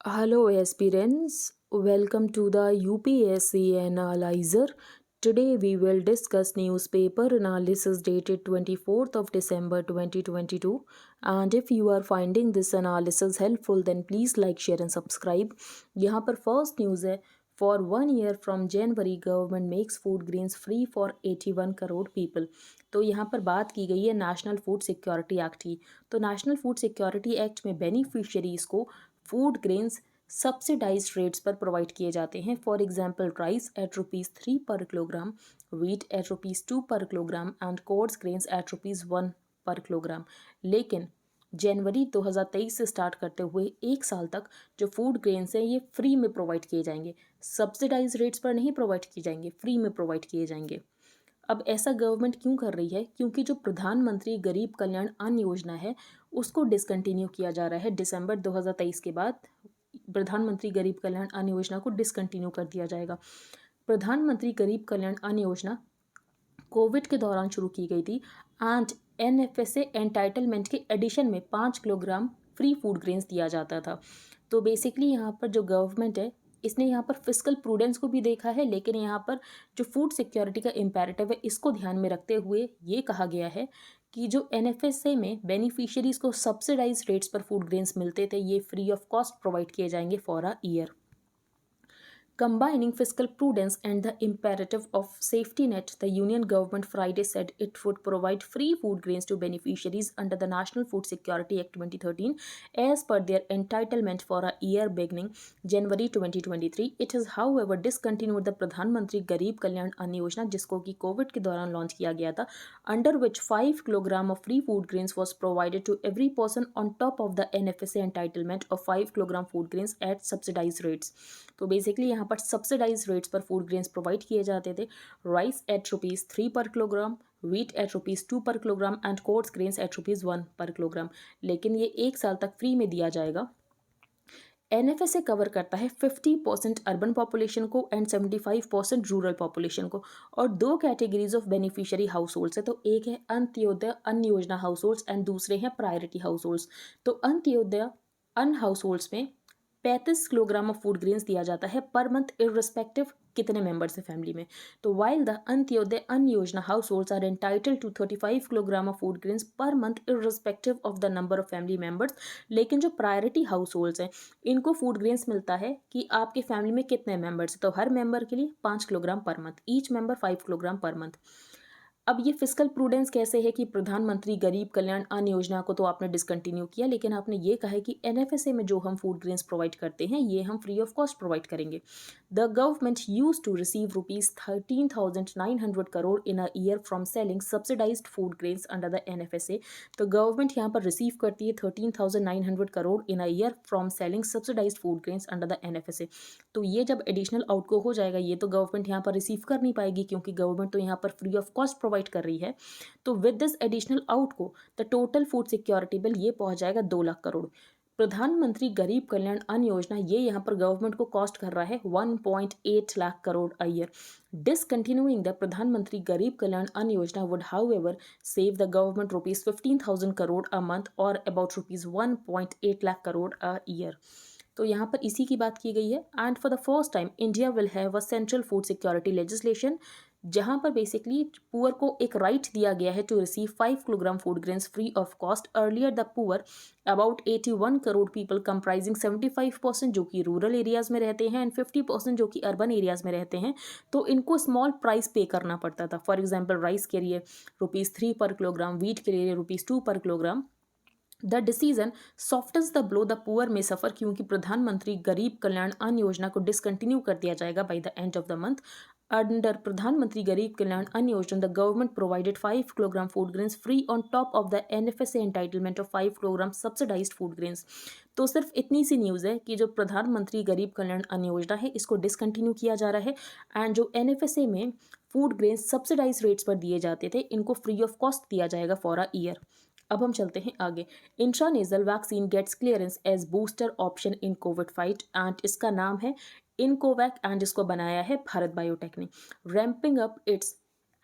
Hello, aspirants. Welcome to the UPSC Analyzer. Today we will discuss newspaper analysis dated 24th of December 2022. And if you are finding this analysis helpful, then please like, share and subscribe. यहाँ पर first news है. For 1 year from January, government makes food grains free for 81 crore people. तो यहाँ पर बात की गई है नेशनल फूड सिक्योरिटी एक्ट की. तो नेशनल फूड सिक्योरिटी एक्ट में बेनिफिशियरीज को फूड ग्रेन्स सब्सिडाइज रेट्स पर प्रोवाइड किए जाते हैं. फॉर एग्जाम्पल राइस एट ₹3 पर kilogram, wheat at ₹2 per kilogram and coarse grains at ₹1 per kilogram. लेकिन जनवरी 2023 से स्टार्ट करते हुए एक साल तक जो फूड ग्रेन्स हैं ये फ्री में प्रोवाइड किए जाएंगे. सब्सिडाइज रेट्स पर नहीं प्रोवाइड किए जाएंगे, फ्री में प्रोवाइड किए जाएंगे. अब ऐसा गवर्नमेंट क्यों कर रही है? क्योंकि जो प्रधानमंत्री गरीब कल्याण अन्न योजना है उसको डिसकंटिन्यू किया जा रहा है. दिसंबर 2023 के बाद प्रधानमंत्री गरीब कल्याण अन्न योजना को डिसकंटिन्यू कर दिया जाएगा. प्रधानमंत्री गरीब कल्याण अन्न योजना कोविड के दौरान शुरू की गई थी एंड एनएफएसए एंटाइटलमेंट के एडिशन में 5 किलोग्राम फ्री फूड ग्रेन्स दिया जाता था. तो बेसिकली यहाँ पर जो गवर्नमेंट है इसने यहाँ पर फिस्कल प्रूडेंस को भी देखा है, लेकिन यहाँ पर जो फूड सिक्योरिटी का इम्पेरेटिव है इसको ध्यान में रखते हुए ये कहा गया है कि जो एनएफएसए में बेनिफिशियरीज को सब्सिडाइज रेट्स पर फूड ग्रेन्स मिलते थे ये फ्री ऑफ कॉस्ट प्रोवाइड किए जाएंगे for a year. Combining fiscal prudence and the imperative of safety net, the Union government Friday said it would provide free food grains to beneficiaries under the National Food Security Act 2013 as per their entitlement for a year beginning January 2023. It has however discontinued the Pradhanmantri Garib Kalyan Ann Yojana जिसको कि Covid के दौरान launch किया गया था, under which 5 kilogram of free food grains was provided to every person on top of the NFSA entitlement of 5 kilogram food grains at subsidized rates. तो basically यहाँ पर सब्सिडाइज रेट्स पर फूड ग्रेन्स प्रोवाइड किए जाते थे. Rice eight ₹3 पर kilogram, wheat at ₹2 per kilogram and coarse grains at ₹1 per kilogram. लेकिन ये एक साल तक फ्री में दिया जाएगा. एनएफएसए कवर करता है 50% अर्बन पॉपुलेशन को एंड 75% रूरल पॉपुलेशन को. और दो categories of beneficiary house holds है. तो एक है Antyodaya Anna Yojana house holds and दूसरे हैं प्रायोरिटी हाउस होल्ड्स. तो अंत्योदय अन्न हाउस होल्ड्स में 35 किलोग्राम ऑफ फूड ग्रेन्स दिया जाता है पर मंथ इररिस्पेक्टिव कितने मेंबर्स है फैमिली में. तो while the Antyodaya Anna Yojana households are entitled to 35 kilogram of food grains per month irrespective of the number of family members. लेकिन जो प्रायोरिटी हाउस होल्ड्स हैं इनको फूड ग्रेन्स मिलता है कि आपके फैमिली में कितने मेंबर्स हैं. तो हर मेंबर के लिए 5 kilogram per month, each member 5 kilogram per month. अब ये फिस्कल प्रूडेंस कैसे है कि प्रधानमंत्री गरीब कल्याण अन्न योजना को तो आपने डिसकंटिन्यू किया, लेकिन आपने ये कहा है कि एनएफएसए में जो हम फूड ग्रेन्स प्रोवाइड करते हैं ये हम फ्री ऑफ कॉस्ट प्रोवाइड करेंगे. The government use to receive ₹13,900 crore in a year from selling subsidised food grains under the NFSA. तो गवर्नमेंट यहाँ पर रिसीव करती है 13,900 crore in a year from selling subsidised food grains under the NFSA. तो ये जब additional outgo हो जाएगा ये तो गवर्नमेंट यहाँ पर रिसीव कर नहीं पाएगी क्योंकि गवर्नमेंट तो यहाँ पर फ्री ऑफ कॉस्ट प्रोवाइड कर रही है. तो with this additional outgo the total food security bill ये पहुंच जाएगा 2 लाख करोड़. प्रधानमंत्री गरीब कल्याण अन्न योजना ये यहाँ पर गवर्नमेंट को कॉस्ट कर रहा है 1.8 lakh crore a year. Discontinuing the प्रधानमंत्री गरीब कल्याण अन्न योजना would however save the government ₹15,000 crore a month or about ₹1.8 lakh crore a year. तो यहाँ पर इसी की बात की गई है. And for the first time India will have a central food security legislation जहाँ पर बेसिकली पुअर को एक राइट दिया गया है to receive 5 kilogram food grains free of cost. Earlier the poor about 81 crore people comprising 75% जो कि रूरल एरियाज में रहते हैं एंड 50% जो कि अर्बन एरियाज में रहते हैं. तो इनको स्मॉल प्राइस पे करना पड़ता था. फॉर एग्जाम्पल राइस के लिए ₹3 पर किलोग्राम, वीट के लिए ₹2 per kilogram. The decision softens the blow the poor में सफ़र क्योंकि प्रधानमंत्री गरीब कल्याण अन्न योजना को डिसकंटिन्यू कर दिया जाएगा by the end of the month. Under प्रधानमंत्री गरीब कल्याण अन्न योजना the government provided 5 kilogram food grains free on top of the NFSA entitlement of 5 kilogram subsidised food grains. तो सिर्फ इतनी सी न्यूज़ है कि जो प्रधानमंत्री गरीब कल्याण अन्न योजना है इसको डिसकंटिन्यू किया जा रहा है एंड जो एनएफएसए में फूड ग्रेन्स सब्सिडाइज रेट्स पर दिए जाते थे इनको फ्री ऑफ कॉस्ट दिया जाएगा फॉर अ ईयर. अब हम चलते हैं आगे. Intranasal vaccine gets clearance as booster option in COVID fight and इसका नाम है इनकोवैक एंड इसको बनाया है भारत बायोटेक ने. Ramping up its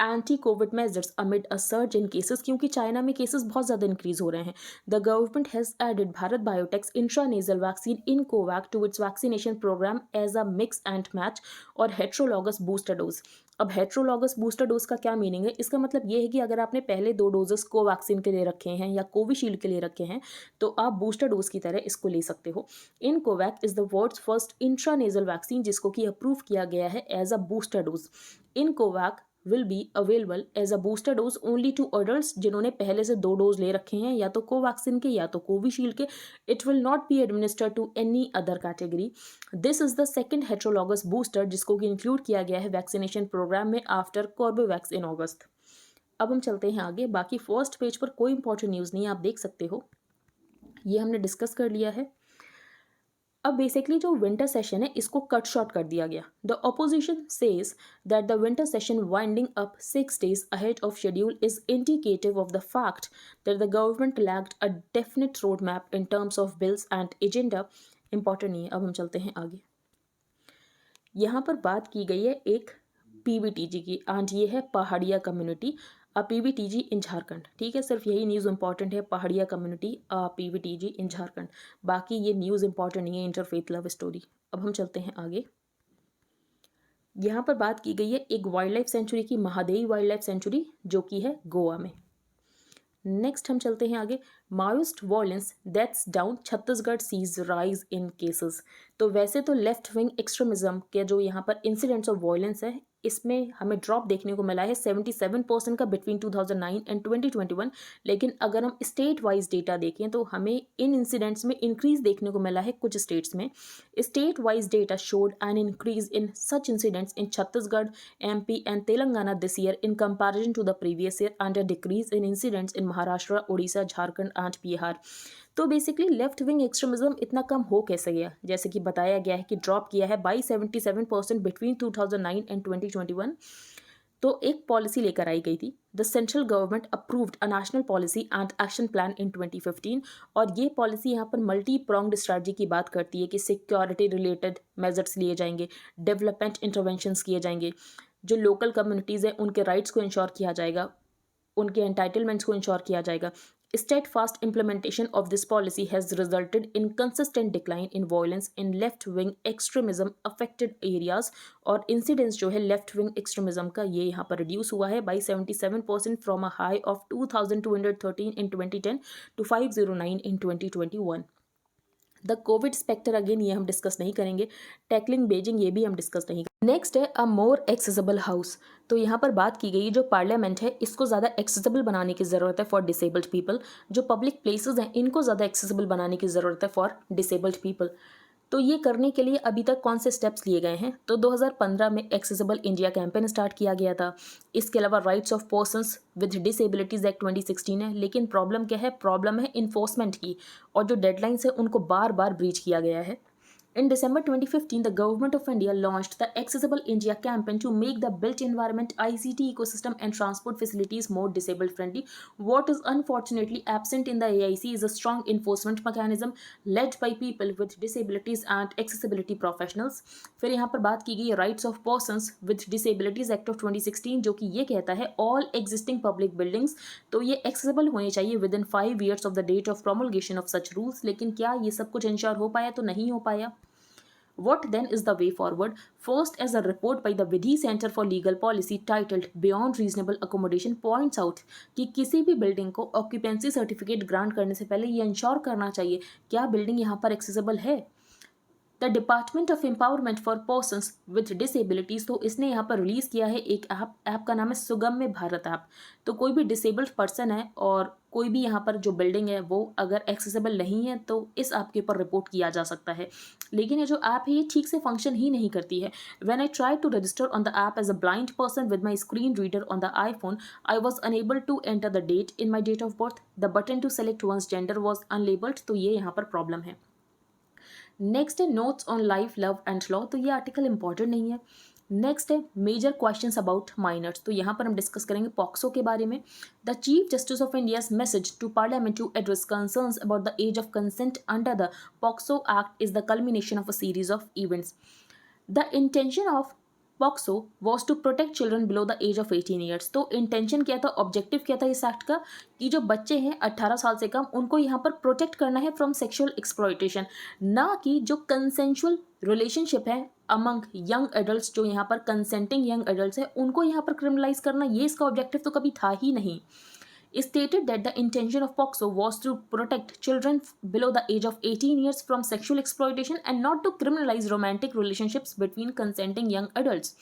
anti COVID measures amid a surge in cases, क्योंकि चाइना में केसेस बहुत ज़्यादा इंक्रीज हो रहे हैं। The government has added Bharat Biotech's intranasal vaccine iNCOVACC to its vaccination programme as a mix and match और heterologous booster dose. अब heterologous booster dose का क्या मीनिंग है? इसका मतलब ये है कि अगर आपने पहले 2 डोजेस कोवैक्सीन के लिए रखे हैं या कोविशील्ड के लिए रखे हैं, तो आप बूस्टर डोज की तरह इसको ले सकते हो। INCOVACC is the world's first intranasal vaccine जिसको कि अप्रूव किया गया है as a booster dose. INCOVACC will be available as a booster dose only to adults जिन्होंने पहले से 2 डोज ले रखे हैं, या तो कोवैक्सीन के या तो कोविशील्ड के। It will not be administered to any other category. This is the second heterologous booster जिसको कि इंक्लूड किया गया है वैक्सीनेशन प्रोग्राम में आफ्टर कॉर्बेवैक्स इन अगस्त। अब हम चलते हैं आगे। बाकी फर्स्ट पेज पर कोई इंपॉर्टेंट न्यूज़ नहीं है, आप देख सकते हो, ये हमने डिस्कस कर लिया है। अब बेसिकली जो विंटर सेशन है इसको कट शॉर्ट कर दिया गया। The opposition says that the winter session winding up 6 days ahead of schedule is indicative of the fact that the government lacked a definite roadmap in terms of bills and agenda। Important नहीं है, अब हम चलते हैं आगे। यहाँ पर बात की गई है एक पीवीटीजी की, एंड ये है पहाड़िया कम्युनिटी, अ पीवीटीजी इन झारखंड। ठीक है, सिर्फ यही न्यूज़ इंपॉर्टेंट है, पहाड़िया कम्युनिटी अ पीवीटीजी इन झारखंड। बाकी ये न्यूज़ इंपॉर्टेंट नहीं है, इंटरफेथ लव स्टोरी। अब हम चलते हैं आगे। यहाँ पर बात की गई है एक वाइल्ड लाइफ सेंचुरी की, महादेवी वाइल्ड लाइफ सेंचुरी, जो कि है गोवा में। नेक्स्ट हम चलते हैं आगे। Maoist violence that's down, Chhattisgarh sees rise in cases. तो वैसे तो लेफ्ट विंग एक्सट्रीमिज्म के जो यहाँ पर इंसिडेंट्स ऑफ वॉयलेंस है, इसमें हमें ड्रॉप देखने को मिला है 77% का बिटवीन 2009 एंड 2021। लेकिन अगर हम स्टेट वाइज डेटा देखें तो हमें इन इंसिडेंट्स में इंक्रीज देखने को मिला है कुछ स्टेट्स में। State wise data showed an increase in such incidents in Chhattisgarh, MP and Telangana this year in comparison to the previous year, and a decrease in incidents in Maharashtra, Orissa, Jharkhand and Bihar. तो बेसिकली लेफ्ट विंग एक्सट्रीमिज्म इतना कम हो कैसे गया? जैसे कि बताया गया है कि ड्रॉप किया है बाई 77% बिटवीन 2009 एंड 2021। तो एक पॉलिसी लेकर आई गई थी। The central government approved a national policy and action plan in 2015, और ये पॉलिसी यहाँ पर मल्टी प्रोंग्ड स्ट्रैटेजी की बात करती है कि सिक्योरिटी रिलेटेड मेजर्स लिए जाएंगे, डेवलपमेंट इंटरवेंशंस किए जाएंगे, जो लोकल कम्युनिटीज़ हैं उनके राइट्स को इंश्योर किया जाएगा, उनके एंटाइटलमेंट्स को इंश्योर किया जाएगा। Steadfast implementation of this policy has resulted in consistent decline in violence in left-wing extremism affected areas, और इंसिडेंस जो है लेफ्ट विंग एक्सट्रीमिज्म का ये यहाँ पर रिड्यूस हुआ है by 77% from a high of 2213 in 2010 to 509 in 2021। The COVID spectre again ये हम डिस्कस नहीं करेंगे। टैकलिंग बेजिंग ये भी हम डिस्कस नहीं करेंगे। नेक्स्ट है अ मोर एक्सेसिबल हाउस। तो यहाँ पर बात की गई जो पार्लियामेंट है इसको ज़्यादा एक्सेसिबल बनाने की ज़रूरत है फॉर डिसेबल्ड पीपल। जो पब्लिक प्लेसेस हैं इनको ज़्यादा एक्सेसिबल बनाने की ज़रूरत है फॉर डिसेबल्ड पीपल। तो ये करने के लिए अभी तक कौन से स्टेप्स लिए गए हैं? तो 2015 में एक्सेसिबल इंडिया कैंपेन स्टार्ट किया गया था। इसके अलावा rights of persons with disabilities act 2016 है। लेकिन प्रॉब्लम क्या है? प्रॉब्लम है इन्फोर्समेंट की, और जो डेडलाइंस है उनको बार बार ब्रीच किया गया है। In December 2015, the Government of India launched the Accessible India campaign to make the built environment, ICT ecosystem and transport facilities more disabled friendly. What is unfortunately absent in the AIC is a strong enforcement mechanism led by people with disabilities and accessibility professionals. फिर यहाँ पर बात की गई Rights of Persons with Disabilities Act of 2016, जो कि ये कहता है all existing public buildings तो ये accessible होने चाहिए within 5 years of the date of promulgation of such rules। लेकिन क्या ये सब कुछ इंश्योर हो पाया? तो नहीं हो पाया। What then is the way forward? First, as a report by the Vidhi Center for Legal Policy titled Beyond Reasonable Accommodation points out कि किसी भी बिल्डिंग को ऑक्यूपेंसी सर्टिफिकेट ग्रांट करने से पहले ये इंश्योर करना चाहिए क्या बिल्डिंग यहाँ पर एक्सेसिबल है। The department of empowerment for persons with disabilities, तो इसने यहाँ पर रिलीज़ किया है एक ऐप का नाम है सुगम्य भारत ऐप। तो कोई भी डिसेबल्ड पर्सन है और कोई भी यहाँ पर जो बिल्डिंग है वो अगर एक्सेसिबल नहीं है तो इस ऐप के ऊपर रिपोर्ट किया जा सकता है। लेकिन ये जो ऐप है ये ठीक से फंक्शन ही नहीं करती है। When I try to register on the app as a blind person with my screen reader on the iPhone, I was unable to enter the date in my date of birth. The button to select one's gender was unlabelled, तो ये यहाँ पर problem है। Next है notes on life love and law, तो ये article important नहीं है। नेक्स्ट है मेजर क्वेश्चंस अबाउट माइनर्स, तो यहाँ पर हम डिस्कस करेंगे पॉक्सो के बारे में। The chief justice of India's message to parliament to address concerns about the age of consent under the POCSO act is the culmination of a series of events. The intention of POCSO was to protect children below the age of 18 years. तो intention क्या था, objective क्या था इस act का, कि जो बच्चे हैं 18 साल से कम उनको यहाँ पर प्रोटेक्ट करना है फ्रॉम सेक्सुअल एक्सप्लॉयटेशन, ना कि जो कंसेंशुअल रिलेशनशिप है अमंग यंग एडल्ट्स, जो यहाँ पर कंसेंटिंग यंग एडल्ट्स है उनको यहाँ पर क्रिमिनलाइज करना, ये इसका ऑब्जेक्टिव तो कभी था ही नहीं। Stated that the intention of POCSO was to protect children below the age of 18 years from sexual exploitation and not to criminalize romantic relationships between consenting young adults.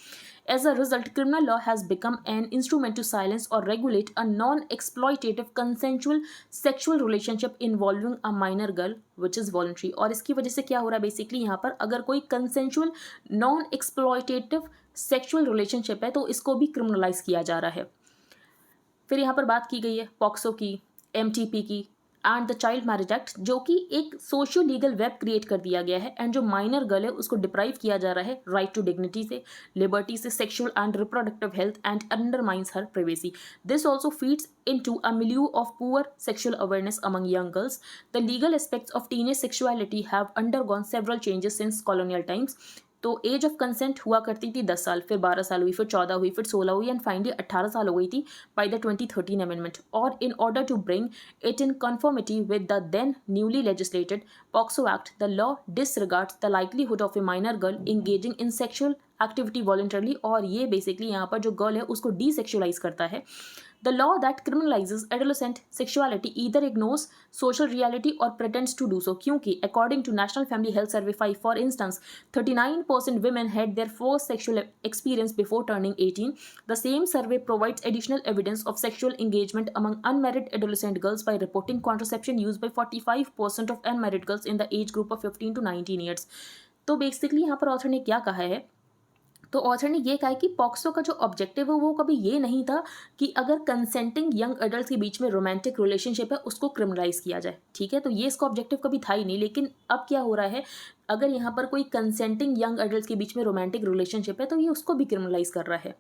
As a result, criminal law has become an instrument to silence or regulate a non-exploitative consensual sexual relationship involving a minor girl which is voluntary। और इसकी वजह से क्या हो रहा है basically, यहाँ पर अगर कोई consensual non-exploitative sexual relationship है तो इसको भी criminalize किया जा रहा है। फिर यहाँ पर बात की गई है पॉक्सो की, एमटीपी की and the child marriage act, जो कि एक सोशियो लीगल वेब क्रिएट कर दिया गया है एंड जो माइनर गर्ल है उसको डिप्राइव किया जा रहा है राइट टू डिग्निटी से, लिबर्टी से, sexual and reproductive health and undermines her privacy. This also feeds into a milieu of poor sexual awareness among young girls. The legal aspects of teenage sexuality have undergone several changes since colonial times. तो as of consent हुआ करती थी 10 साल, फिर 12 साल हुई, फिर 14 हुई, फिर 16 हुई एंड फाइनली 18 साल हो गई थी बाय द 2013 अमेंडमेंट। और in order to bring it in conformity with the then newly legislated POCSO act, the law disregards the livelihood of a minor girl engaging in sexual activity voluntarily. और ये basically यहाँ पर जो girl है उसको डीसेक्शुअलाइज करता है। The law that criminalizes adolescent sexuality either ignores social reality or pretends to do so, क्योंकि according to National Family Health Survey 5, for instance, 39% women had their first sexual experience before turning 18. The same survey provides additional evidence of sexual engagement among unmarried adolescent girls by reporting contraception used by 45% of unmarried girls in the age group of 15 to 19 years. तो basically यहाँ पर author ने क्या कहा है, तो author ने ये कहा है कि पॉक्सो का जो ऑब्जेक्टिव है वो कभी ये नहीं था कि अगर कंसेंटिंग यंग एडल्ट के बीच में रोमांटिक रिलेशनशिप है उसको क्रिमिनलाइज किया जाए, ठीक है, तो ये इसका ऑब्जेक्टिव कभी था ही नहीं। लेकिन अब क्या हो रहा है, अगर यहाँ पर कोई कंसेंटिंग यंग एडल्ट के बीच में रोमांटिक रिलेशनशिप है तो ये उसको भी क्रिमिनलाइज कर रहा है।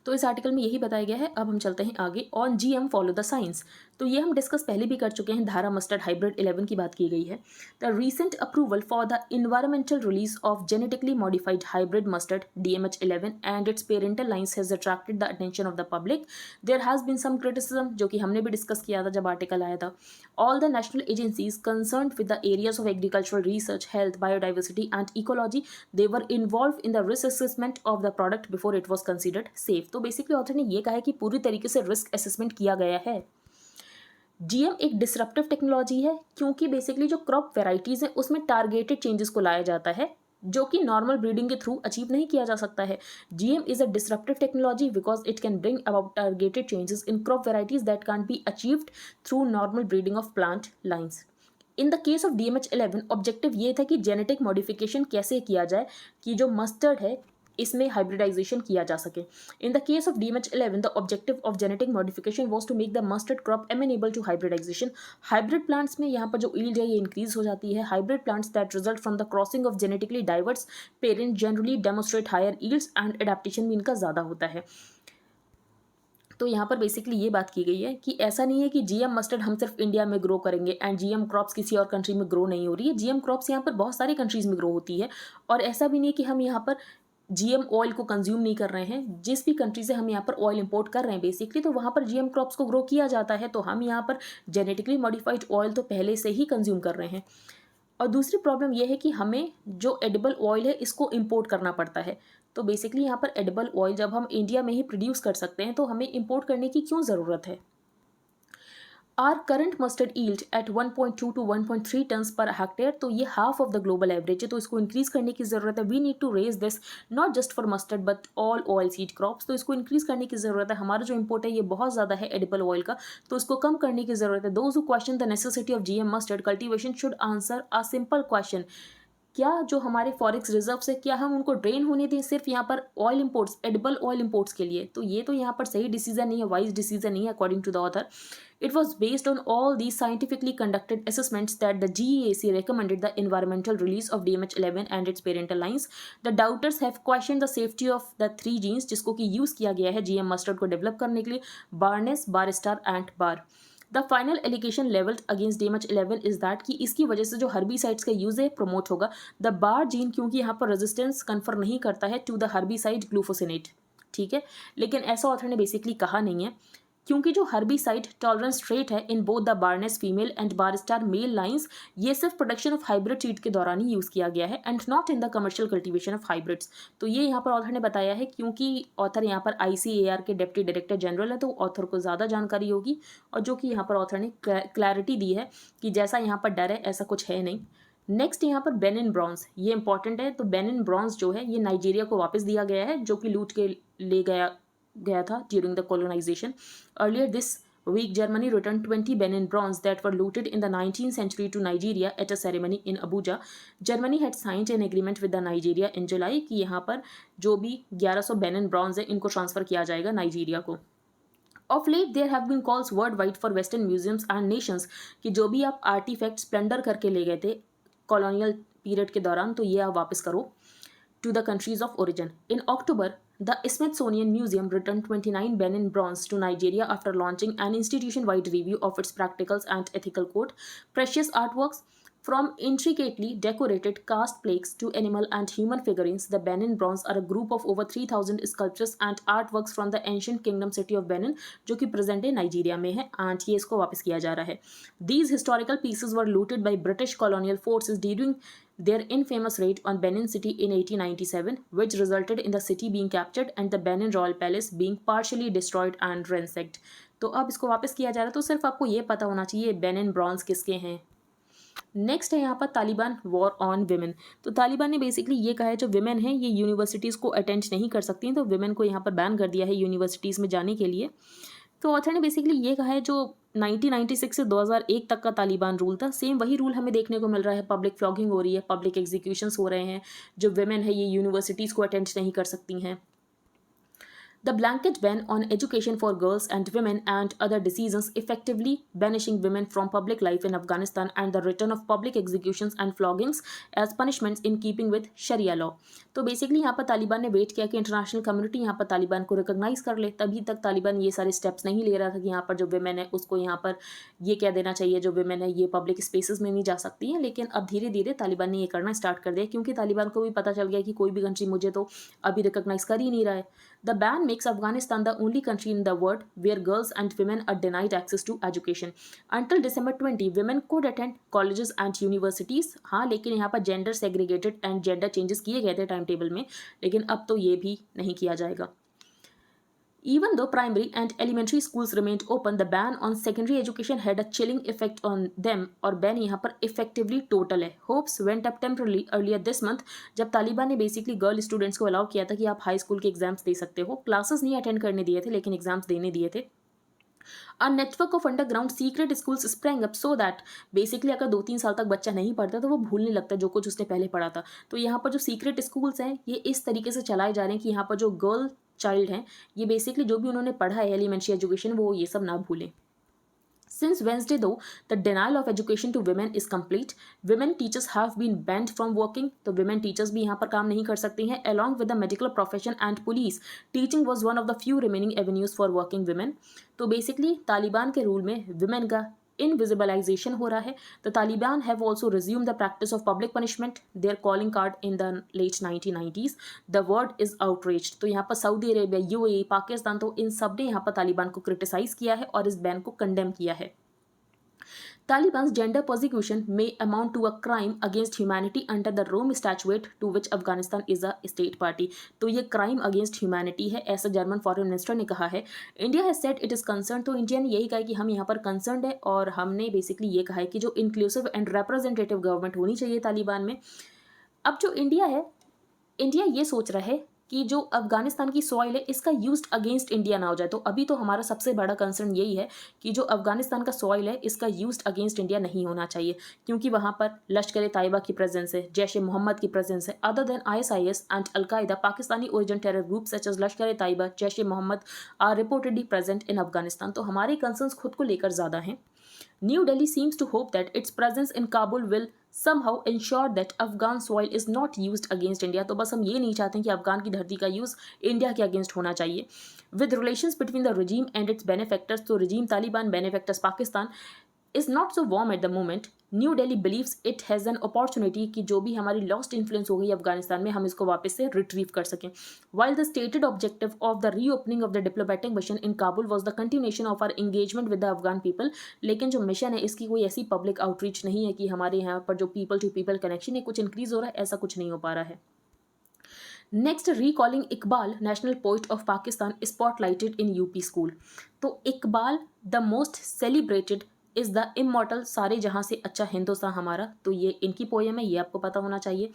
तो इस आर्टिकल में यही बताया गया है। अब हम चलते हैं आगे, on GM follow the science. तो ये हम डिस्कस पहले भी कर चुके हैं, धारा मस्टर्ड हाइब्रिड 11 की बात की गई है। The recent approval for the environmental release of genetically modified hybrid mustard DMH11 and its parental lines has attracted the attention of the public. There has been some criticism, जो कि हमने भी discuss किया था जब आर्टिकल आया था। All the national agencies concerned with the areas of agricultural research, health, biodiversity and ecology, they were involve in the risk assessment of the product before it was considered safe. तो basically author ने ये कहा है कि पूरी तरीके से risk assessment किया गया है। जीएम एक डिसरप्टिव टेक्नोलॉजी है क्योंकि बेसिकली जो क्रॉप वेराइटीज़ हैं उसमें टारगेटेड चेंजेस को लाया जाता है जो कि नॉर्मल ब्रीडिंग के थ्रू अचीव नहीं किया जा सकता है। GM is a disruptive technology because it can bring about targeted changes in crop varieties that can be achieved through normal breeding of plant lines. In the case of DMH11 objective ये था कि genetic modification कैसे किया जाए कि जो mustard है इसमें हाइब्रिडाइजेशन किया जा सके। In the case of DMH11 the objective of genetic modification was to make the mustard crop amenable to hybridisation. Hybrid plants में यहाँ पर जो ईल्ड है ये इंक्रीज हो जाती है। Hybrid plants that result from the crossing of genetically diverse parent generally demonstrate higher yields and adaptation भी इनका ज़्यादा होता है। तो यहाँ पर बेसिकली ये बात की गई है कि ऐसा नहीं है कि जीएम मस्टर्ड हम सिर्फ इंडिया में ग्रो करेंगे एंड जीएम क्रॉप्स किसी और कंट्री में ग्रो नहीं हो रही है। जीएम क्रॉप्स यहाँ पर बहुत सारी कंट्रीज़ में ग्रो होती है और ऐसा भी नहीं है कि हम यहाँ पर जीएम ऑयल को कंज्यूम नहीं कर रहे हैं। जिस भी कंट्री से हम यहाँ पर ऑयल इंपोर्ट कर रहे हैं बेसिकली तो वहाँ पर जीएम क्रॉप्स को ग्रो किया जाता है, तो हम यहाँ पर जेनेटिकली मॉडिफाइड ऑयल तो पहले से ही कंज्यूम कर रहे हैं। और दूसरी प्रॉब्लम यह है कि हमें जो एडिबल ऑयल है इसको इंपोर्ट करना पड़ता है। तो बेसिकली यहाँ पर एडिबल ऑयल जब हम इंडिया में ही प्रोड्यूस कर सकते हैं तो हमें इंपोर्ट करने की क्यों ज़रूरत है। Our current mustard yield at 1.2 to 1.3 tonnes per hectare, तो ये half of the global average है, तो इसको इंक्रीज करने की ज़रूरत है। We need to raise this not just for mustard but all oilseed crops, तो इसको इंक्रीज करने की ज़रूरत है। हमारा जो इंपोर्ट है ये बहुत ज़्यादा है एडिबल ऑयल का, तो इसको कम करने की ज़रूरत है। Those who question the necessity of GM mustard cultivation should answer a simple question, क्या जो हमारे फॉरेक्स रिजर्व्स है क्या हम उनको ड्रेन होने दें सिर्फ यहाँ पर oil imports, edible oil imports के लिए। तो ये तो यहाँ पर सही डिसीजन नहीं है, वाइज डिसीजन नहीं है according to the author. It was based on all these scientifically conducted assessments that the GEAC recommended the environmental release of DMH11 and its parental lines. The doubters have questioned the safety of the 3 genes जिसको कि use किया गया है GM mustard को develop करने के लिए, barnase, barstar and bar. The final allegation levelled against DMH11 is that कि इसकी वजह से जो हर्बिसाइड्स का यूज है प्रमोट होगा। द बार जीन क्योंकि यहाँ पर रेजिस्टेंस कन्फर नहीं करता है टू द हर्बिसाइड ग्लूफोसिनेट, ठीक है, लेकिन ऐसा ऑथर ने बेसिकली कहा नहीं है क्योंकि जो हर्बिसाइड टॉलरेंस ट्रेट है in both the barnase female and barstar male lines, ये सिर्फ प्रोडक्शन ऑफ हाइब्रिड सीड के दौरान ही यूज़ किया गया है and not in the commercial cultivation of hybrids. तो ये यहाँ पर ऑथर ने बताया है क्योंकि ऑथर यहाँ पर ICAR के डिप्टी डायरेक्टर जनरल है, तो ऑथर को ज़्यादा जानकारी होगी और जो कि यहाँ पर ऑथर ने क्लैरिटी दी है कि जैसा यहाँ पर डर है ऐसा कुछ है नहीं। नेक्स्ट यहाँ पर बेनिन ब्रॉन्ज, ये इंपॉर्टेंट है। तो बेनिन ब्रॉन्ज जो है ये नाइजीरिया को वापस दिया गया है जो कि लूट के ले गया था during the colonisation. Earlier this week Germany returned 20 Benin bronze that were looted in the 19th century to Nigeria at a ceremony in Abuja. Germany had signed an agreement with the Nigeria in July कि यहाँ पर जो भी 1100 Benin bronze है इनको transfer किया जाएगा Nigeria को। Of late there have been calls worldwide for Western museums and nations कि जो भी आप आर्टिफैक्ट्स प्लंडर करके ले गए थे कॉलोनियल पीरियड के दौरान तो ये आप वापस करो to the countries of origin. In October, the Smithsonian Museum returned 29 Benin bronze to Nigeria after launching an institution-wide review of its practicals and ethical code. Precious artworks, from intricately decorated cast plaques to animal and human figurines, the Benin bronze are a group of over 3,000 sculptures and artworks from the ancient kingdom city of Benin, जो कि present day Nigeria में है and ये इसको वापस किया जा रहा है। These historical pieces were looted by British colonial forces during their infamous raid on Benin City in 1897, which resulted in the city being captured and the Benin Royal Palace being partially destroyed and ransacked. तो अब इसको वापस किया जा रहा है, तो सिर्फ आपको ये पता होना चाहिए बेनिन ब्रॉन्ज किसके हैं। नेक्स्ट है यहाँ पर तालिबान वॉर ऑन विमेन। तो तालिबान ने बेसिकली ये कहा है जो विमेन हैं ये यूनिवर्सिटीज़ को अटेंड नहीं कर सकती हैं, तो विमेन को यहाँ पर बैन कर दिया है यूनिवर्सिटीज़ में जाने के लिए। तो ऑथर ने बेसिकली ये कहा है जो 1996 से 2001 तक का तालिबान रूल था सेम वही रूल हमें देखने को मिल रहा है। पब्लिक फ्लॉगिंग हो रही है, पब्लिक एग्जीक्यूशंस हो रहे हैं, जो विमेन है ये यूनिवर्सिटीज़ को अटेंड नहीं कर सकती हैं। The blanket ban on education for girls and women and other decisions effectively banishing women from public life in Afghanistan and the return of public executions and floggings as punishments in keeping with Sharia law. तो basically यहाँ पर तालिबान ने wait किया कि international community यहाँ पर तालिबान को recognise कर ले, तभी तक तालिबान ये सारे स्टेप्स नहीं ले रहा था कि यहाँ पर जो विमेन है उसको यहाँ पर ये कह देना चाहिए जो विमेन है ये पब्लिक स्पेसेस में नहीं जा सकती हैं। लेकिन अब धीरे धीरे तालिबान ने ये करना स्टार्ट कर दिया क्योंकि तालिबान को भी पता चल गया कि कोई भी कंट्री मुझे तो अभी रिकॉग्नाइज कर ही नहीं रहा है। The ban makes Afghanistan the only country in the world where girls and women are denied access to education. Until December 20, women could attend colleges and universities. हाँ, लेकिन यहाँ पर gender segregated and gender changes किए गए थे time table में, लेकिन अब तो ये भी नहीं किया जाएगा। Even though primary and elementary schools remained open, the ban on secondary education had a chilling effect on them, और ban यहाँ पर effectively total है। Hopes went up temporarily earlier this month जब तालिबान ने बेसिकली गर्ल स्टूडेंट्स को allow किया था कि आप हाई स्कूल के एग्जाम्स दे सकते हो। क्लासेस नहीं अटेंड करने दिए थे लेकिन एग्जाम्स देने दिए थे। A network of underground secret schools sprang up so that basically अगर 2-3 साल तक बच्चा नहीं पढ़ता तो वो भूलने लगता जो कुछ उसने पहले पढ़ा था। तो यहाँ पर जो सीक्रेट स्कूल्स हैं ये इस तरीके से चलाए जा रहे हैं कि यहाँ पर जो गर्ल चाइल्ड हैं ये बेसिकली जो भी उन्होंने पढ़ा है एलिमेंट्री एजुकेशन वो ये सब ना भूलें। Since Wednesday, though, the denial of education to women is complete. Women teachers have been banned from working. तो women teachers भी यहाँ पर काम नहीं कर सकती हैं. Along with the medical profession and police, teaching was one of the few remaining avenues for working women. तो basically तालिबान के रूल में women का invisibilization हो रहा है. The Taliban have also resumed the practice of public punishment, their calling card in the late 1990s. The word is outraged. तो यहाँ पर सऊदी अरेबिया, UAE, पाकिस्तान तो इन सब ने यहाँ पर तालिबान को क्रिटिसाइज किया है और इस बैन को कंडेम किया है। Taliban's gender persecution may amount to a crime against humanity under the Rome Statute to which Afghanistan is a state party. तो ये crime against humanity है ऐसा जर्मन फॉरेन मिनिस्टर ने कहा है। India has said it is concerned, तो India ने यही कहा कि हम यहाँ पर कंसर्न है और हमने बेसिकली ये कहा है कि जो इंक्लूसिव एंड रिप्रेजेंटेटिव गवर्नमेंट होनी चाहिए तालिबान में। अब जो इंडिया है, इंडिया ये सोच रहा है कि जो अफगानिस्तान की सॉइल है इसका यूज्ड अगेंस्ट इंडिया ना हो जाए। तो अभी तो हमारा सबसे बड़ा कंसर्न यही है कि जो अफगानिस्तान का सॉइल है इसका यूज्ड अगेंस्ट इंडिया नहीं होना चाहिए क्योंकि वहाँ पर लश्कर तैयबा की प्रेजेंस है, जैश ए मोहम्मद की प्रेजेंस है। Other than ISIS and al Qaeda, Pakistani origin terror group such as Lashkar Taiba, Jaish e Mohammed are reportedly present in Afghanistan. तो हमारे कंसर्न्स खुद को लेकर ज़्यादा हैं। New Delhi seems to hope that its presence in Kabul will somehow ensure that Afghan soil is not used against India। तो बस हम ये नहीं चाहते कि अफगान की धरती का यूज़ इंडिया के अगेंस्ट होना चाहिए। With relations between the regime and its benefactors, तो regime Taliban, benefactors Pakistan, is not so warm at the moment। New Delhi believes it has an opportunity कि जो भी हमारी लॉस्ट इन्फ्लुएंस हो गई अफगानिस्तान में हम इसको वापस से रिट्रीव कर सकें। While the stated objective of the reopening of the diplomatic mission in Kabul was the continuation of our engagement with the Afghan people, लेकिन जो मिशन है इसकी कोई ऐसी पब्लिक आउटरीच नहीं है कि हमारे यहाँ पर जो पीपल टू पीपल कनेक्शन है कुछ इंक्रीज हो रहा है, ऐसा कुछ नहीं हो पा रहा है। Next, recalling Iqbal national poet of Pakistan spotlighted in UP school. तो Iqbal the most celebrated is the immortal, Saare Jahan से अच्छा हिंदुस्तान हमारा, तो ये इनकी पोएम है, ये आपको पता होना चाहिए।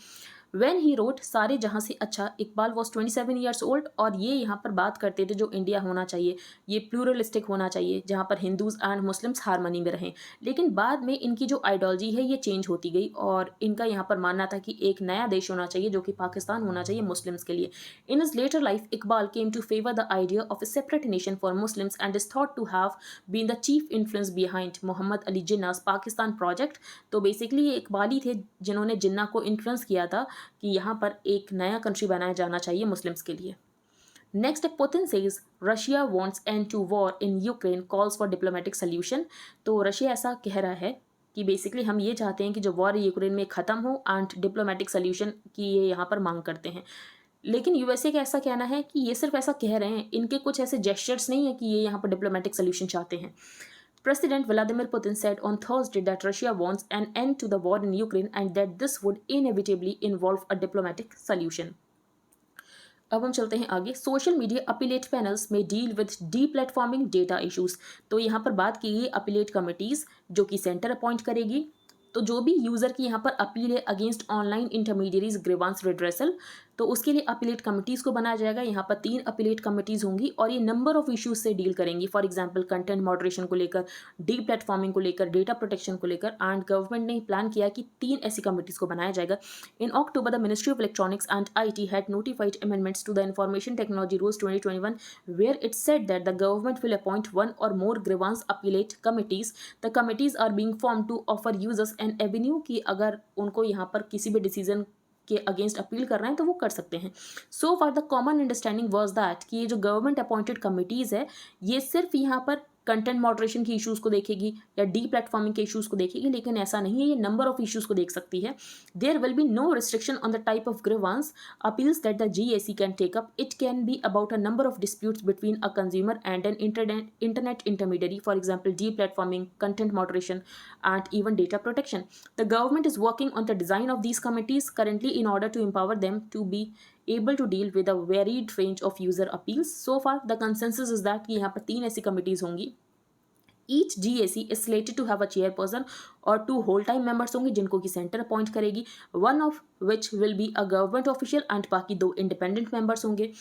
When he wrote सारे जहाँ से अच्छा, इकबाल वॉज 27 ईयर्स ओल्ड, और ये यहाँ पर बात करते थे जो इंडिया होना चाहिए ये प्लूरलिस्टिक होना चाहिए जहाँ पर हिंदूज़ एंड मुस्लिम्स हारमनी में रहें। लेकिन बाद में इनकी जो आइडियोलॉजी है ये चेंज होती गई और इनका यहाँ पर मानना था कि एक नया देश होना चाहिए जो कि पाकिस्तान होना चाहिए मुस्लिम्स के लिए। In his later life Iqbal came to favour the idea of a separate nation for Muslims and is thought to have been the chief influence behind Mohammad Ali Jinnah's Pakistan project. तो बेसिकली ये इकबाल ही थे जिन्होंने जिन्ना को इन्फ्लुएंस किया था कि यहाँ पर एक नया कंट्री बनाया जाना चाहिए मुस्लिम्स के लिए। Next, Putin says Russia wants end to war in Ukraine, calls for diplomatic solution. तो रशिया ऐसा कह रहा है कि बेसिकली हम ये चाहते हैं कि जो वॉर यूक्रेन में ख़त्म हो एंड डिप्लोमेटिक सोल्यूशन की ये यहाँ पर मांग करते हैं। लेकिन यूएसए का ऐसा कहना है कि ये सिर्फ ऐसा कह रहे हैं, इनके कुछ ऐसे जेस्चर्स नहीं है कि ये यहाँ पर डिप्लोमेटिक सोल्यूशन चाहते हैं। President Vladimir Putin said on Thursday that Russia wants an end to the war in Ukraine and that this would inevitably involve a diplomatic solution। अब हम चलते हैं आगे। सोशल मीडिया अपीलेट पैनल्स में deal with डीप्लेटफॉर्मिंग data issues. तो यहाँ पर बात की गई अपीलेट कमिटीज़ जो कि सेंटर अपॉइंट करेगी। तो जो भी यूज़र की यहाँ पर अपील है against online intermediaries grievance redressal, तो उसके लिए अपीलेट कमिटीज़ को बनाया जाएगा। यहाँ पर 3 अपीलेट कमिटीज़ होंगी और ये नंबर ऑफ इश्यूज से डील करेंगी। फॉर एग्जांपल कंटेंट मॉडरेशन को लेकर, डी प्लेटफॉर्मिंग को लेकर, डेटा प्रोटेक्शन को लेकर। एंड गवर्नमेंट ने प्लान किया कि 3 ऐसी कमिटीज़ को बनाया जाएगा। In October the ministry of electronics and IT had notified amendments to the information technology rules 2021 where it said that the government will appoint 1 or more grievance appellate committees। The committees are being formed to offer users an avenue कि अगर उनको यहाँ पर किसी भी decision के against appeal कर रहे हैं तो वो कर सकते हैं। So for the common understanding was that कि ये जो गवर्नमेंट अपॉइंटेड कमिटीज़ है ये सिर्फ यहाँ पर कंटेंट मॉडरेशन की इश्यूज़ को देखेगी या डी प्लेटफॉर्मिंग के इश्यूज़ को देखेगी, लेकिन ऐसा नहीं है, ये नंबर ऑफ इश्यूज़ को देख सकती है। There will be no restriction on the type of grievance appeals that the GAC can take up. It can be about a number of disputes between a consumer and an internet intermediary, for example deplatforming, content moderation and even data protection। The government is working on the design of these committees currently in order to empower them to be able to deal with a varied range of user appeals। So far the consensus is that कि यहाँ पर 3 ऐसी committees होंगी। Each GAC is slated to have a chairperson और 2 whole time members होंगे जिनको कि centre appoint करेगी, one of which will be a government official and बाकी 2 independent members होंगे।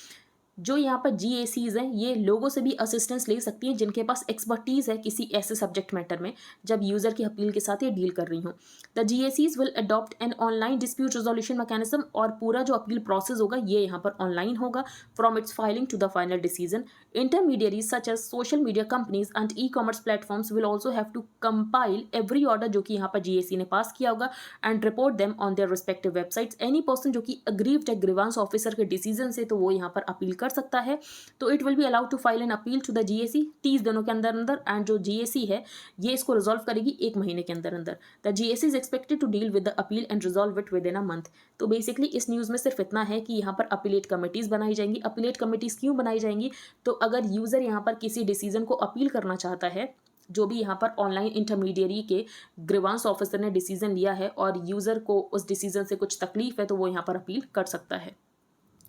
जो यहाँ पर GACs हैं ये लोगों से भी असिस्टेंस ले सकती हैं जिनके पास एक्सपर्टीज़ है किसी ऐसे सब्जेक्ट मैटर में जब यूज़र की अपील के साथ ये डील कर रही हूँ। The GACs will adopt an online dispute resolution mechanism और पूरा जो अपील प्रोसेस होगा ये यहाँ पर ऑनलाइन होगा from its filing to the final decision. Intermediaries such as social media companies and e-commerce platforms will also have to compile every order जो कि यहाँ पर GAC ने पास किया होगा and report them on their respective websites. Any person जो कि aggrieved है ग्रीवांस ऑफिसर के डिसीजन से तो वो यहाँ पर अपील कर सकता है। तो it will be allowed to file an appeal to the GAC 30 दिनों के अंदर अंदर एंड जो GAC है ये इसको रिजॉल्व करेगी 1 महीने के अंदर अंदर। The GAC is expected to deal with the appeal and resolve it within a month. तो बेसिकली इस न्यूज़ में सिर्फ इतना है कि यहाँ पर अपीलेट कमिटीज़ बनाई जाएंगी। अपीलेट कमिटीज़ क्यों बनाई जाएंगी? तो अगर यूज़र यहाँ पर किसी डिसीजन को अपील करना चाहता है, जो भी यहाँ पर ऑनलाइन इंटरमीडियरी के ग्रीवांस ऑफिसर ने डिसीजन लिया है और यूज़र को उस डिसीजन से कुछ तकलीफ है तो वो यहाँ पर अपील कर सकता है।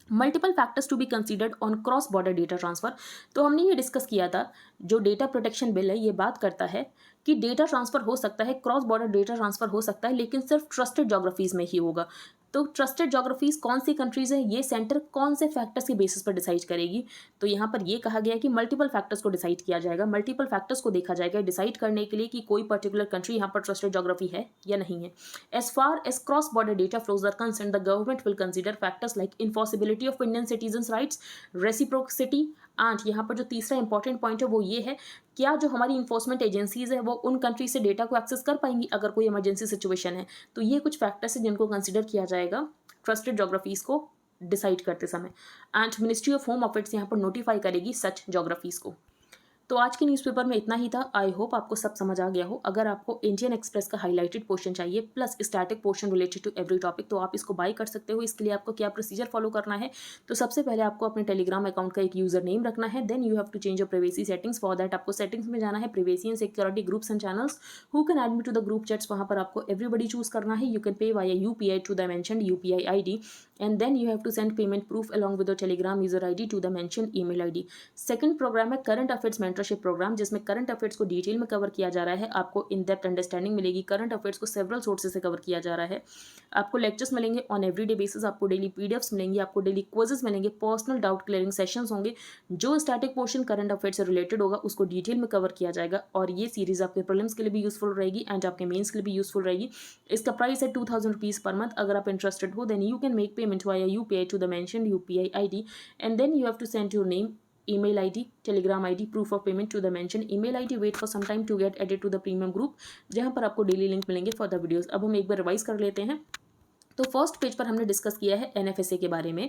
Multiple factors to be considered on cross border data transfer. तो हमने ये डिस्कस किया था जो डेटा प्रोटेक्शन बिल है ये बात करता है कि डेटा ट्रांसफ़र हो सकता है, क्रॉस बॉर्डर डेटा ट्रांसफ़र हो सकता है लेकिन सिर्फ ट्रस्टेड जोग्राफीज़ में ही होगा। तो ट्रस्टेड जोग्राफीज़ कौन सी कंट्रीज़ हैं ये सेंटर कौन से फैक्टर्स के बेसिस पर डिसाइड करेगी? तो यहाँ पर ये कहा गया है कि मल्टीपल फैक्टर्स को डिसाइड किया जाएगा, मल्टीपल फैक्टर्स को देखा जाएगा डिसाइड करने के लिए कि कोई पर्टिकुलर कंट्री यहाँ पर ट्रस्टेड जोग्राफी है या नहीं है। As far as cross border data flows are concern the government will consider factors like enforceability of Indian citizens rights, reciprocity and यहाँ पर जो तीसरा इंपॉर्टेंट पॉइंट है वो ये है, क्या जो हमारी इन्फोर्समेंट एजेंसीज है वो उन कंट्री से डेटा को एक्सेस कर पाएंगी अगर कोई इमरजेंसी सिचुएशन है। तो ये कुछ फैक्टर्स हैं जिनको कंसिडर किया जाएगा ट्रस्टेड जोग्राफीज को डिसाइड करते समय। And ministry of home affairs यहाँ पर नोटिफाई करेगी सच जोग्राफीज को। तो आज के न्यूज़पेपर में इतना ही था। आई होप आपको सब समझ आ गया हो। अगर आपको इंडियन एक्सप्रेस का हाईलाइटेड पोर्शन चाहिए plus static portion related to every topic, तो आप इसको बाय कर सकते हो। इसके लिए आपको क्या प्रोसीजर फॉलो करना है, तो सबसे पहले आपको अपने टेलीग्राम अकाउंट का एक यूजर नेम रखना है। Then you have to change your privacy settings. For that आपको सेटिंग्स में जाना है, privacy and security, groups and channels, who can add me to the group chats. वहाँ पर आपको एवरीबडी चूज करना है। You can pay via UPI to the mentioned UPI ID and then you have to send payment proof along with the Telegram user ID to the mentioned email ID. Second program है current affairs mentorship programme, जिसमें current affairs को detail में cover किया जा रहा है। आपको in depth understanding मिलेगी। करंट अफेयर्स को सेवरल सोर्सेज से कवर किया जा रहा है। आपको लेक्चर्स मिलेंगे ऑन एवरीडे बेसिस, आपको डेली पीडीएफ्स मिलेंगी, आपको डेली क्विजेस मिलेंगे, पर्सनल डाउट क्लियरिंग सेशंस होंगे। जो स्टैटिक पोर्शन करंट अफेयर्स से रिलेटेड होगा उसको डिटेल में कवर किया जाएगा। और ये सीरीज आपके प्रीलिम्स के लिए भी यूजफुल रहेगी एंड आपके मेंस के लिए भी यूजफुल रहेगी। इसका प्राइस है 2000 रुपीज पर मंथ। अगर आप इंटरेस्टेड हो then you can make payment via UPI to the mentioned UPI ID and then you have to send your name, email ID, telegram ID, proof of payment to the mentioned email ID. Wait for some time to get added to the premium group जहां पर आपको daily link मिलेंगे for the videos. अब हम एक बार revise कर लेते हैं। तो फर्स्ट पेज पर हमने डिस्कस किया है एनएफएसए के बारे में।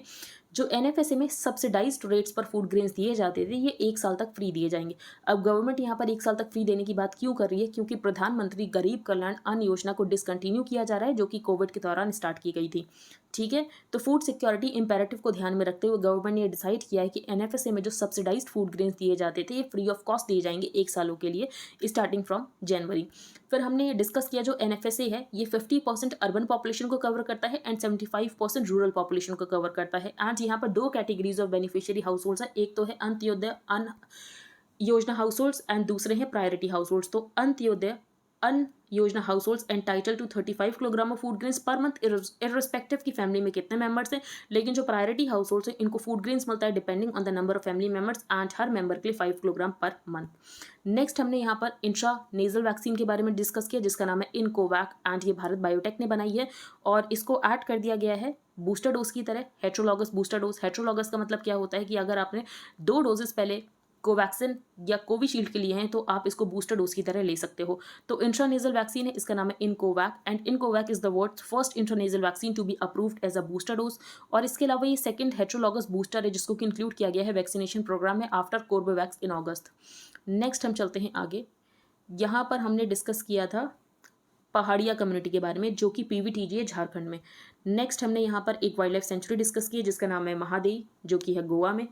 जो एनएफएसए में सब्सिडाइज्ड रेट्स पर फूड ग्रेन्स दिए जाते थे ये 1 साल तक फ्री दिए जाएंगे। अब गवर्नमेंट यहाँ पर 1 साल तक फ्री देने की बात क्यों कर रही है, क्योंकि प्रधानमंत्री गरीब कल्याण अन्न योजना को डिसकंटिन्यू किया जा रहा है जो कि कोविड के दौरान स्टार्ट की गई थी। ठीक है, तो फूड सिक्योरिटी इंपेरेटिव को ध्यान में रखते हुए गवर्नमेंट ने डिसाइड किया है कि एनएफएसए में जो सब्सिडाइज्ड फूड ग्रेन्स दिए जाते थे ये फ्री ऑफ कॉस्ट दिए जाएंगे 1 सालों के लिए स्टार्टिंग फ्रॉम जनवरी। फिर हमने डिस्कस किया जो एनएफएसए है ये 50% अर्बन पॉपुलेशन को कवर करता है एंड 75% रूरल पॉपुलेशन को कवर करता है। एंड यहाँ पर 2 categories of beneficiary house holds है, एक तो है Antyodaya Anna Yojana house holds and दूसरे हैं प्रायोरिटी हाउस होल्ड्स। तो Antyodaya Anna Yojana households entitle to 35 kilogram of food grains per month irrespective की फैमिली में कितने मेंबर्स हैं। लेकिन जो प्रायोरिटी हाउस होल्ड्स हैं इनको फूड ग्रेन्स मिलता है depending on the number of family members and her member के लिए 5 किलोग्राम पर मंथ। नेक्स्ट हमने यहाँ पर इंट्रा नेजल वैक्सीन के बारे में डिस्कस किया जिसका नाम है इनकोवैक एंड ये भारत बायोटेक ने बनाई है और इसको ऐड कर दिया गया है बूस्टर डोज की तरह हेट्रोलॉगस बूस्टर डोज। हेट्रोलॉगस का मतलब क्या होता है कि अगर आपने 2 डोजेस पहले कोवैक्सिन या कोविशील्ड के लिए हैं तो आप इसको बूस्टर डोज की तरह ले सकते हो। तो इंट्रानेजल वैक्सीन है, इसका नाम है iNCOVACC and iNCOVACC is the world's first intranasal vaccine to be approved as a booster dose. और इसके अलावा ये सेकंड हेट्रोलॉगस बूस्टर है जिसको कि इंक्लूड किया गया है वैक्सीनेशन प्रोग्राम में आफ्टर कोर्बेवैक्स इन अगस्त। नेक्स्ट हम चलते हैं आगे। यहाँ पर हमने डिस्कस किया था पहाड़िया कम्युनिटी के बारे में जो कि पीवीटीजी है झारखंड में। नेक्स्ट हमने यहाँ पर एक वाइल्ड लाइफ सेंचुरी डिस्कस की है जिसका नाम है महादेई जो कि है गोवा में।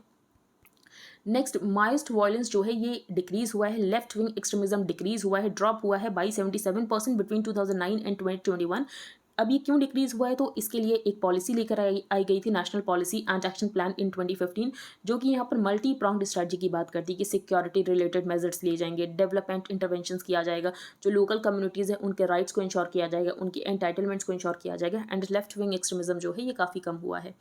नेक्स्ट माइस्ट वायलेंस जो है ये डिक्रीज हुआ है, लेफ्ट विंग एक्सट्रीमिज्म डिक्रीज हुआ है, ड्रॉप हुआ है बाई 77% बिटवीन 2009 एंड 2021। अब ये क्यों डिक्रीज हुआ है, तो इसके लिए एक पॉलिसी लेकर आई गई थी national policy and action plan in 2015 जो कि यहाँ पर मल्टी प्रॉन्ग्ड स्ट्रेटजी की बात करती है कि सिक्योरिटी रिलेटेड मेजर्स लिए जाएंगे, डेवलपमेंट इंटरवेंशंस किया जाएगा, जो लोकल कम्युनिटीज़ हैं उनके राइट्स को इंश्योर किया जाएगा, उनकी एंटाइटलमेंट्स को इंश्योर किया जाएगा एंड लेफ्ट विंग एक्सट्रीमिज्म जो है ये काफ़ी कम हुआ है।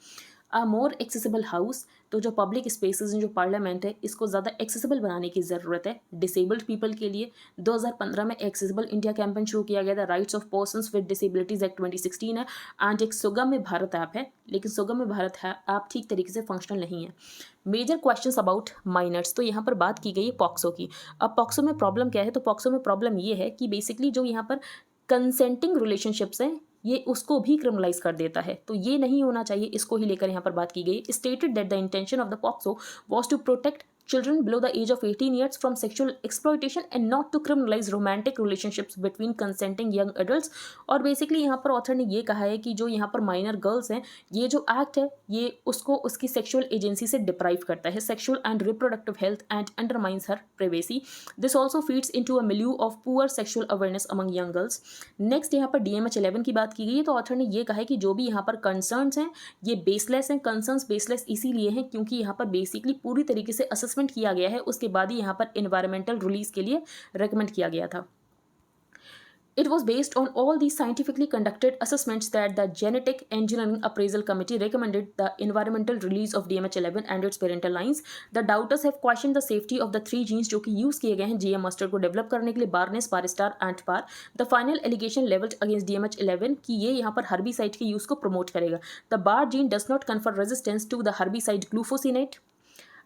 अ मोर एक्सेसिबल हाउस, तो जो पब्लिक स्पेसेस हैं जो पार्लियामेंट है इसको ज़्यादा एक्सेसिबल बनाने की ज़रूरत है डिसेबल्ड पीपल के लिए। 2015 में एक्सेसिबल इंडिया कैंपेन शुरू किया गया था। Rights of persons with disabilities act 2016 है एंड एक सुगम्य भारत ऐप है, लेकिन सुगम्य भारत ऐप ठीक तरीके से फंक्शनल नहीं है। मेजर क्वेश्चंस अबाउट माइनर्स, तो यहाँ पर बात की गई है पॉक्सो की। अब पॉक्सो में प्रॉब्लम क्या है, तो पॉक्सो में प्रॉब्लम ये है कि बेसिकली जो यहाँ पर कंसेंटिंग रिलेशनशिप्स हैं ये उसको भी क्रिमिनलाइज कर देता है, तो ये नहीं होना चाहिए, इसको ही लेकर यहाँ पर बात की गई। Stated that the intention of the POCSO was to protect children below the age of 18 years from sexual exploitation and not to criminalize romantic relationships between consenting young adults। और बेसिकली यहाँ पर ऑथर ने ये कहा है कि जो यहाँ पर माइनर गर्ल्स हैं ये जो एक्ट है ये उसको उसकी सेक्सुअल एजेंसी से डिप्राइव करता है, sexual and reproductive health and undermines her privacy. This also feeds into a milieu of poor sexual awareness among young girls. Next यहाँ पर DMH 11 की बात की गई है, तो ऑथर ने ये कहा है कि जो भी यहाँ पर कंसर्न्स हैं ये बेसलेस हैं। कंसर्न्स बेसलेस इसीलिए हैं क्योंकि यहाँ पर बेसिकली पूरी तरीके से असेसमेंट किया गया है, उसके बाद ही यहाँ पर एनवायरमेंटल रिलीज के लिए रेकमेंड किया गया था। It was based on all these scientifically conducted assessments that the Genetic Engineering Appraisal Committee recommended the environmental release of DMH11 and its parental lines. The doubters have questioned the safety of the 3 genes जो कि use किए गए हैं GM mustard को develop करने के लिए, बारनेस, पारिस्टार एंड पार। The final allegation leveled against DMH11 कि ये यहाँ पर हर्बिसाइड के यूज को प्रमोट करेगा। The bar gene does not confer resistance to the herbicide glufosinate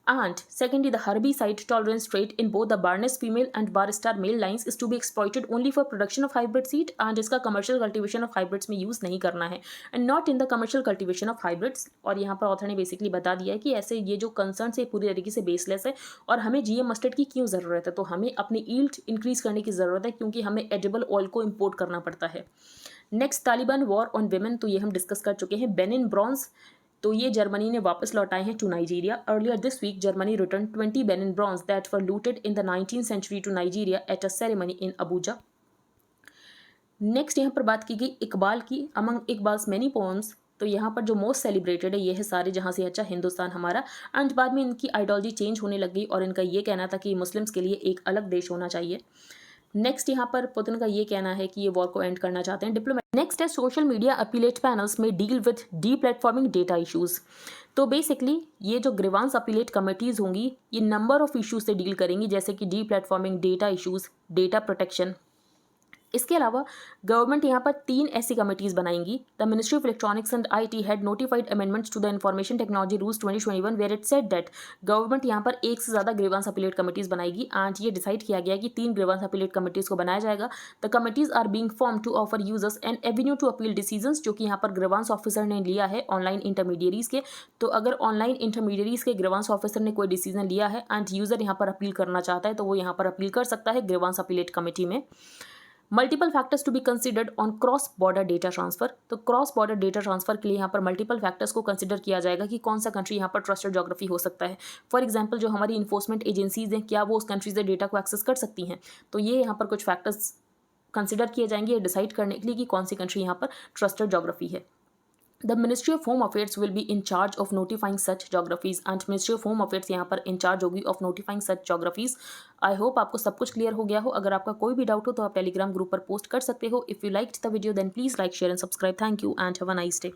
And secondly, the herbicide tolerance trait in both the Barnes female and Barstar male lines is to be exploited only for production of hybrid seed, and इसका commercial cultivation of hybrids में use नहीं करना है, and not in the commercial cultivation of hybrids। और यहाँ पर author ने basically बता दिया है कि ऐसे ये जो कंसर्न है पूरी तरीके से बेसलेस है, और हमें जीएम मस्टर्ड की क्यों ज़रूरत है, तो हमें अपनी ईल्ड इंक्रीज करने की ज़रूरत है क्योंकि हमें एडिबल ऑयल को इम्पोर्ट करना पड़ता है। Next, Taliban war on women, तो ये हम डिस्कस कर चुके हैं। बेनिन ब्रॉन्ज, तो ये जर्मनी ने वापस लौटाए हैं to Nigeria. Earlier this week Germany return 20 Benin bronze that were looted in the 19th century to Nigeria at a ceremony in Abuja. Next यहाँ पर बात की गई इकबाल की, अमंग इकबाल्स मैनी पोएम्स, तो यहाँ पर जो मोस्ट सेलिब्रेटेड है ये है सारे जहाँ से अच्छा हिंदुस्तान हमारा। एंड बाद में इनकी आइडियोलॉजी चेंज होने लग गई और इनका ये कहना था कि मुस्लिम्स के लिए एक अलग देश होना चाहिए। नेक्स्ट यहाँ पर पुतिन का ये कहना है कि ये वॉर को एंड करना चाहते हैं। डिप्लोमेट नेक्स्ट है सोशल मीडिया अपीलेट पैनल्स में deal with deplatforming data issues. तो बेसिकली ये जो ग्रीवांस अपीलेट कमेटीज होंगी ये नंबर ऑफ इश्यूज से डील करेंगी, जैसे कि deplatforming, data issues, data protection. इसके अलावा गवर्नमेंट यहाँ पर 3 ऐसी कमिटीज़ बनाएंगी। The ministry of electronics and IT had notified amendments to the information technology rules 2021 where it said that government यहाँ पर एक से ज़्यादा ग्रीवांस अपीलेट कमिटीज़ बनाएगी। एंड ये डिसाइड किया गया कि 3 ग्रीवांस अपीलेट कमिटीज़ को बनाया जाएगा। The committees are being form to offer users an avenue to appeal decisions, जो कि यहाँ पर ग्रीवांस ऑफिसर ने लिया है ऑनलाइन इंटरमीडियरीज के। तो अगर ऑनलाइन इंटरमीडियरीज के ग्रीवांस ऑफिसर ने कोई डिसीजन लिया है एंड यूज़र यहाँ पर अपील करना चाहता है तो वो यहाँ पर अपील कर सकता है ग्रीवांस अपीलेट कमेटी में। Multiple factors to be considered on cross border data transfer, तो क्रॉस बॉर्डर डेटा ट्रांसफर के लिए यहाँ पर मल्टीपल फैक्टर्स को कंसिडर किया जाएगा कि कौन सा कंट्री यहाँ पर ट्रस्टेड ज्योग्राफी हो सकता है। फॉर एग्जांपल जो हमारी इन्फोर्समेंट एजेंसीज हैं क्या वो उस कंट्री से डेटा को एक्सेस कर सकती हैं, तो ये यहाँ पर कुछ फैक्टर्स कंसिडर किए जाएंगे डिसाइड करने के लिए कि कौन सी कंट्री यहाँ पर ट्रस्टेड ज्योग्राफी है। The Ministry of Home Affairs will be in charge of notifying such geographies and Ministry of Home Affairs यहाँ पर in charge होगी of notifying such geographies। I hope आपको सब कुछ क्लियर हो गया हो। अगर आपका कोई भी डाउट हो तो आप टेलीग्राम ग्रुप पर पोस्ट कर सकते हो। If you liked the video then please like, share and subscribe. Thank you and have a nice day।